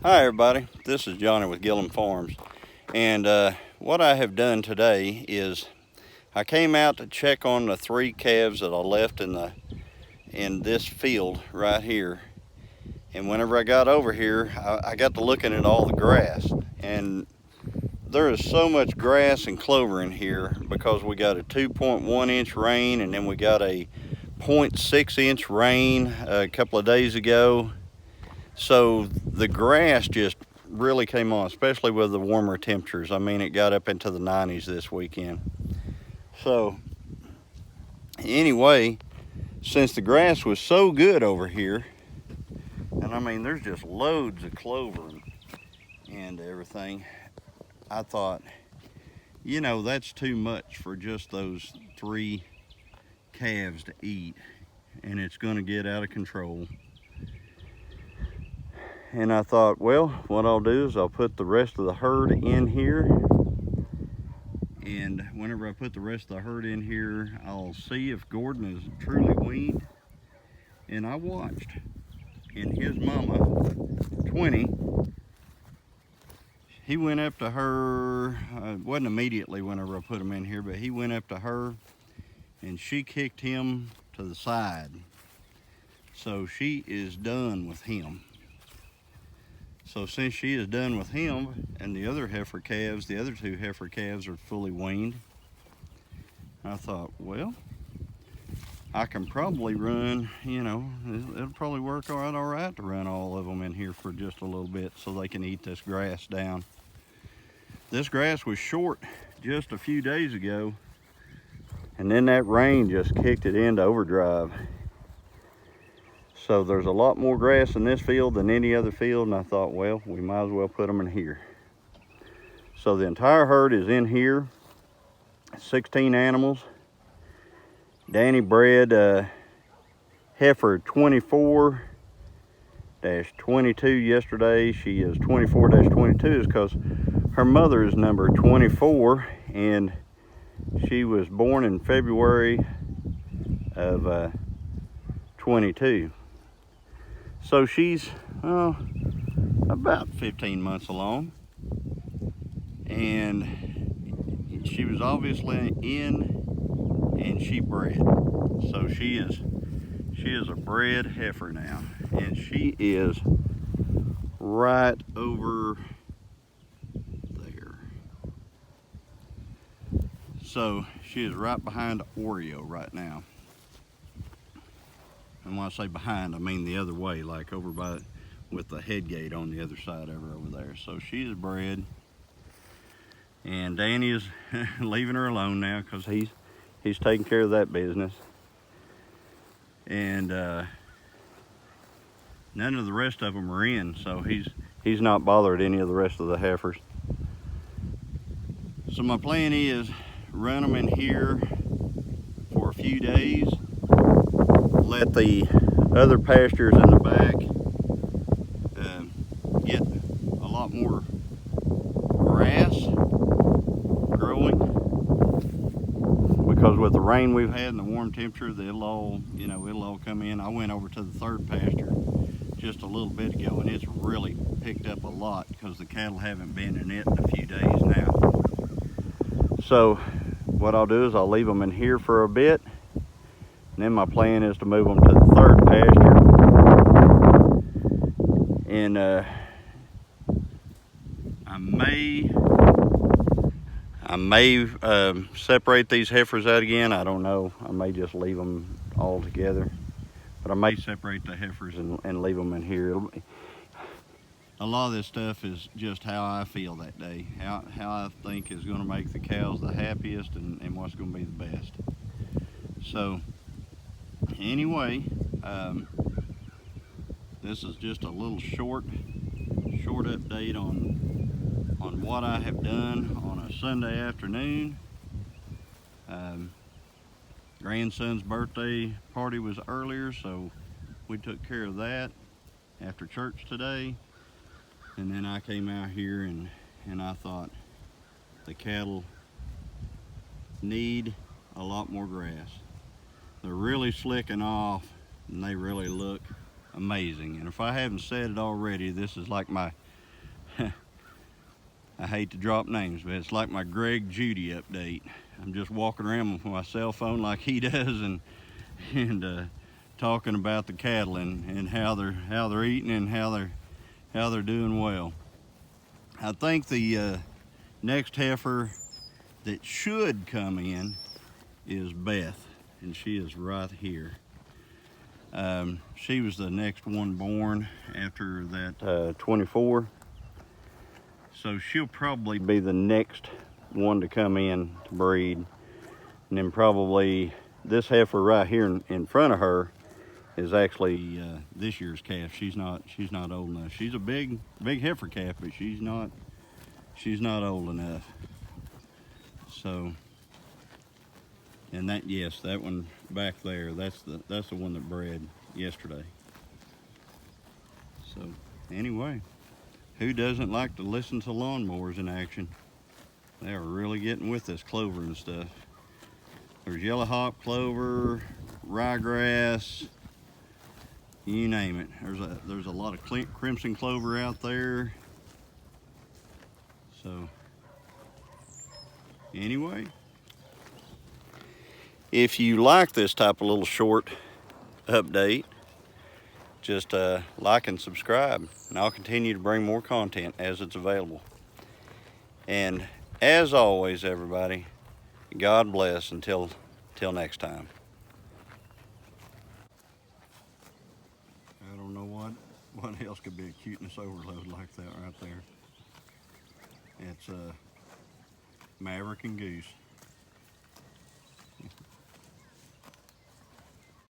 Hi everybody, this is Johnny with Gillum Farms, and what I have done today is I came out to check on the 3 calves that I left in this field right here. And whenever I got over here, I got to looking at all the grass, and there is so much grass and clover in here because we got a 2.1 inch rain, and then we got a 0.6 inch rain a couple of days ago. So the grass just really came on, especially with the warmer temperatures. I mean, it got up into the 90s this weekend. So anyway, since the grass was so good over here, and I mean, there's just loads of clover and everything, I thought, that's too much for just those 3 calves to eat, and it's going to get out of control. And I thought, well, what I'll do is I'll put the rest of the herd in here. And whenever I put the rest of the herd in here, I'll see if Gordon is truly weaned. And I watched. And his mama, 20, he went up to her, it wasn't immediately whenever I put him in here, but he went up to her and she kicked him to the side. So she is done with him. So since she is done with him, and the other heifer calves, the other 2 heifer calves are fully weaned, I thought, well, I can probably run, it'll probably work all right to run all of them in here for just a little bit so they can eat this grass down. This grass was short just a few days ago, and then that rain just kicked it into overdrive. So there's a lot more grass in this field than any other field, and I thought, well, we might as well put them in here. So the entire herd is in here, 16 animals. Danny bred heifer 24-22 yesterday. She is 24-22 because her mother is number 24, and she was born in February of 22. So she's about 15 months along, and she was obviously in, and she bred. So she is a bred heifer now, and she is right over there. So she is right behind Oreo right now. And when I say behind, I mean the other way, like over by with the head gate on the other side of her over there. So she is bred, and Danny is leaving her alone now because he's taking care of that business. And none of the rest of them are in, so he's not bothered any of the rest of the heifers. So my plan is run them in here for a few days, let the other pastures in the back get a lot more grass growing, because with the rain we've had and the warm temperature, it'll all come in. I went over to the 3rd pasture just a little bit ago, and it's really picked up a lot because the cattle haven't been in it in a few days now. So what I'll do is I'll leave them in here for a bit, and then my plan is to move them to the 3rd pasture. And I may separate these heifers out again. I don't know. I may just leave them all together, but I may separate the heifers and leave them in here. A lot of this stuff is just how I feel that day, how I think is going to make the cows the happiest, and what's going to be the best. So anyway, this is just a little short update on what I have done on a Sunday afternoon. Grandson's birthday party was earlier, so we took care of that after church today. And then I came out here and I thought the cattle need a lot more grass. They're really slicking off, and they really look amazing. And if I haven't said it already, this is like my I hate to drop names, but it's like my Greg Judy update. I'm just walking around with my cell phone like he does, and talking about the cattle and how they're eating and how they're doing well. I think the next heifer that should come in is Beth, and she is right here. She was the next one born after that 24. So she'll probably be the next one to come in to breed. And then probably this heifer right here in front of her is actually this year's calf. She's not old enough. She's a big heifer calf, but she's not old enough. So, and that, yes, that one back there, that's the one that bred yesterday. So anyway, who doesn't like to listen to lawnmowers in action? They are really getting with this clover and stuff. There's yellow hop clover, ryegrass, you name it. There's a lot of crimson clover out there. So anyway, if you like this type of little short update, just like and subscribe, and I'll continue to bring more content as it's available. And as always, everybody, God bless until next time. I don't know what else could be a cuteness overload like that right there. It's Maverick and Goose.